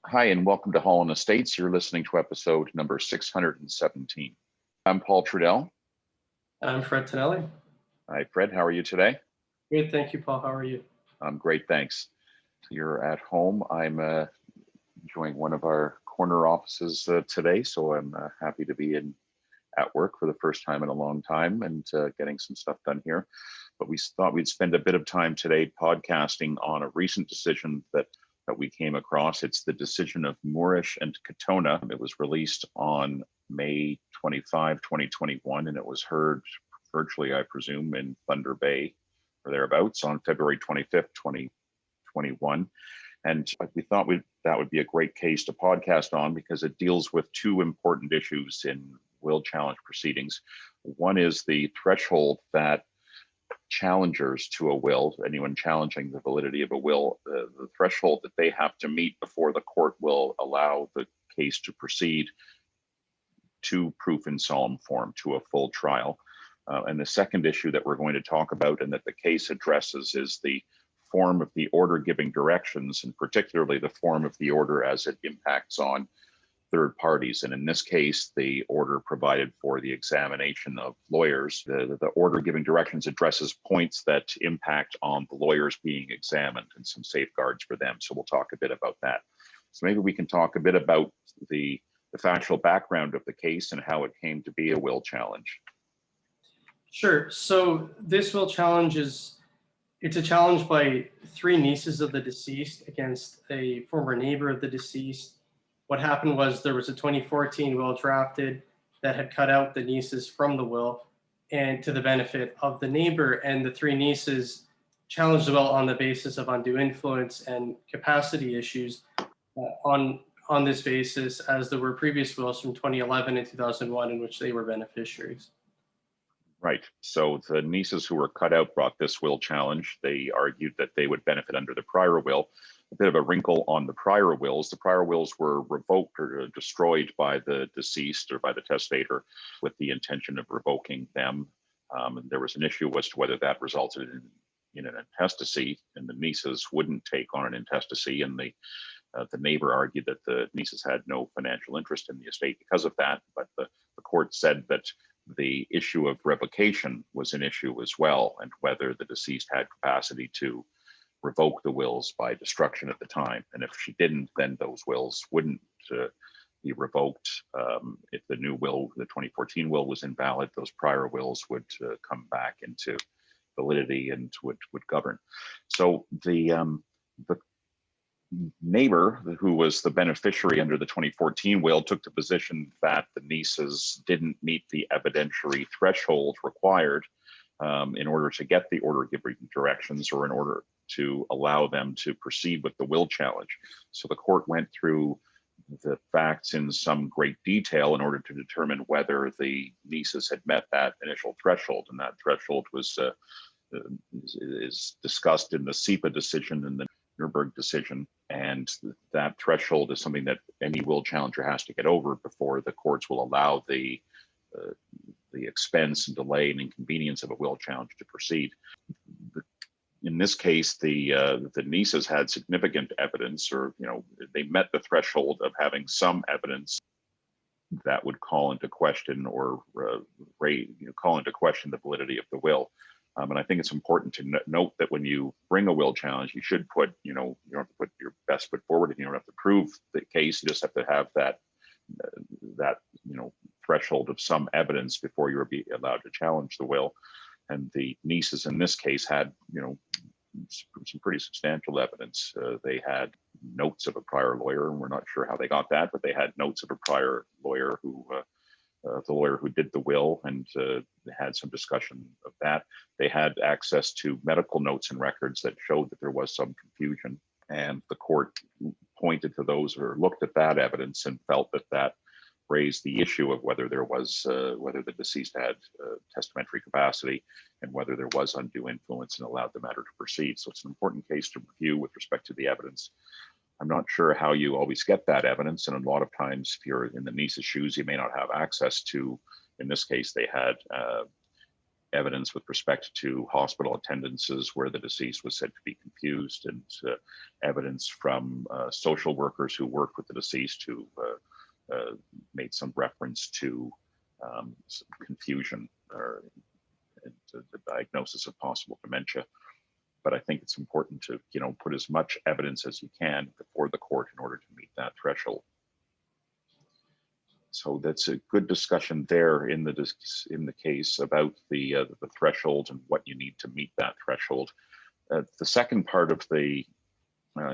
Hi, and welcome to Hall and Estates. You're listening to episode number 617. I'm Paul Trudelle. I'm Fred Tonelli. Hi, Fred. How are you today? Good, thank you, Paul. How are you? I'm great, thanks. You're at home. I'm enjoying one of our corner offices today, so I'm happy to be at work for the first time in a long time and getting some stuff done here. But we thought we'd spend a bit of time today podcasting on a recent decision that we came across. It's the decision of Morrish and Katona. It was released on May 25, 2021, and it was heard virtually, I presume, in Thunder Bay or thereabouts on February 25th, 2021. And we thought that would be a great case to podcast on because it deals with two important issues in will challenge proceedings. One is the threshold that challengers to a will, anyone challenging the validity of a will, the threshold that they have to meet before the court will allow the case to proceed to proof in solemn form, to a full trial. And the second issue that we're going to talk about and that the case addresses is the form of the order giving directions, and particularly the form of the order as it impacts on third parties. And in this case, the order provided for the examination of lawyers. The order giving directions addresses points that impact on the lawyers being examined and some safeguards for them. So we'll talk a bit about that. So maybe we can talk a bit about the factual background of the case and how it came to be a will challenge. Sure. So this will challenge it's a challenge by three nieces of the deceased against a former neighbor of the deceased. What happened was there was a 2014 will drafted that had cut out the nieces from the will and to the benefit of the neighbor, and the three nieces challenged the will on the basis of undue influence and capacity issues on this basis, as there were previous wills from 2011 and 2001 in which they were beneficiaries. Right. So the nieces who were cut out brought this will challenge. They argued that they would benefit under the prior will. A bit of a wrinkle on the prior wills. The prior wills were revoked or destroyed by the deceased or by the testator with the intention of revoking them. And there was an issue as to whether that resulted in an intestacy, and the nieces wouldn't take on an intestacy. And the neighbor argued that the nieces had no financial interest in the estate because of that. But the court said that the issue of revocation was an issue as well, and whether the deceased had capacity to revoke the wills by destruction at the time. And if she didn't, then those wills wouldn't be revoked. If the new will, the 2014 will, was invalid, those prior wills would come back into validity and would govern. So the neighbor, who was the beneficiary under the 2014 will, took the position that the nieces didn't meet the evidentiary threshold required in order to get the order giving directions, or in order to allow them to proceed with the will challenge. So the court went through the facts in some great detail in order to determine whether the nieces had met that initial threshold, and that threshold was is discussed in the SEPA decision and the Nuremberg decision, and that threshold is something that any will challenger has to get over before the courts will allow the expense and delay and inconvenience of a will challenge to proceed. In this case, the nieces had significant evidence, or they met the threshold of having some evidence that would call into question or call into question the validity of the will. And I think it's important to note that when you bring a will challenge, you should put, you don't have to put your best foot forward, and you don't have to prove the case. You just have to have that threshold of some evidence before you'll be allowed to challenge the will. And the nieces in this case had, some pretty substantial evidence. They had notes of a prior lawyer, and we're not sure how they got that, but they had notes of a prior lawyer who the lawyer who did the will, and they had some discussion of that. They had access to medical notes and records that showed that there was some confusion, and the court pointed to those, or looked at that evidence, and felt that raised the issue of whether there was whether the deceased had testamentary capacity, and whether there was undue influence, and allowed the matter to proceed. So it's an important case to review with respect to the evidence. I'm not sure how you always get that evidence, and a lot of times, if you're in the niece's shoes, you may not have access to. In this case, they had evidence with respect to hospital attendances where the deceased was said to be confused, and evidence from social workers who worked with the deceased who made some reference to some confusion or the diagnosis of possible dementia. But I think it's important to, put as much evidence as you can before the court in order to meet that threshold. So that's a good discussion there in the case about the threshold and what you need to meet that threshold. The second part of the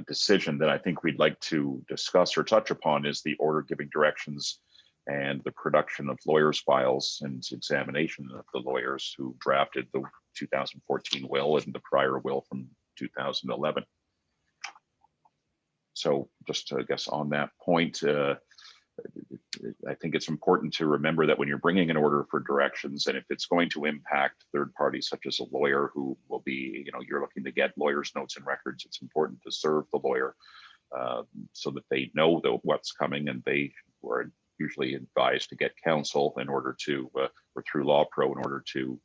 decision that I think we'd like to discuss or touch upon is the order giving directions and the production of lawyers' files and examination of the lawyers who drafted the 2014 will and the prior will from 2011. So just, I guess, on that point, I think it's important to remember that when you're bringing an order for directions, and if it's going to impact third parties such as a lawyer who will be, you're looking to get lawyers' notes and records, it's important to serve the lawyer so that they know what's coming, and they are usually advised to get counsel in order to, or through Law Pro, in order to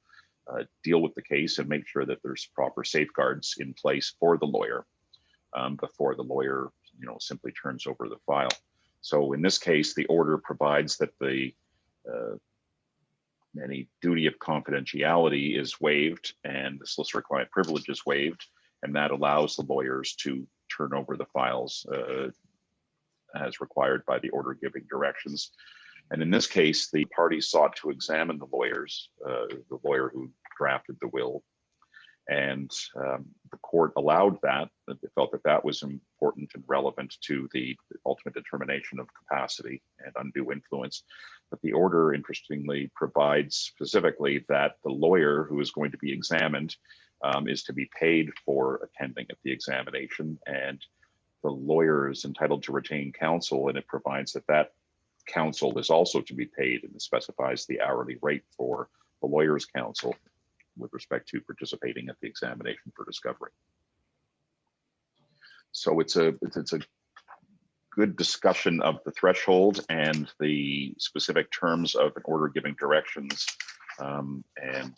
deal with the case and make sure that there's proper safeguards in place for the lawyer before the lawyer, simply turns over the file. So in this case, the order provides that any duty of confidentiality is waived and the solicitor-client privilege is waived, and that allows the lawyers to turn over the files as required by the order giving directions. And in this case, the parties sought to examine the lawyer who drafted the will, and the court allowed that. They felt that that was important and relevant to the ultimate determination of capacity and undue influence. But the order, interestingly, provides specifically that the lawyer who is going to be examined is to be paid for attending at the examination, and the lawyer is entitled to retain counsel, and it provides that that counsel is also to be paid, and it specifies the hourly rate for the lawyer's counsel with respect to participating at the examination for discovery. So it's a good discussion of the threshold and the specific terms of an order giving directions. And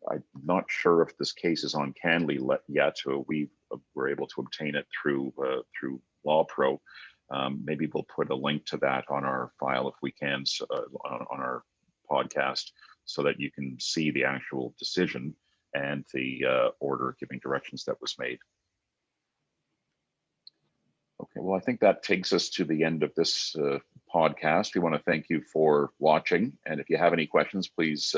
I'm not sure if this case is on Canley yet. We were able to obtain it through Law Pro. Maybe we'll put a link to that on our file if we can, on our podcast, so that you can see the actual decision and the order giving directions that was made. Okay, well, I think that takes us to the end of this podcast. We want to thank you for watching. And if you have any questions, please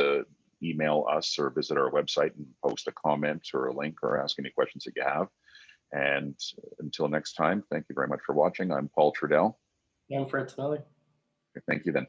email us or visit our website and post a comment or a link or ask any questions that you have. And until next time, thank you very much for watching. I'm Paul Trudelle. I'm Fred Tonelli. Thank you then.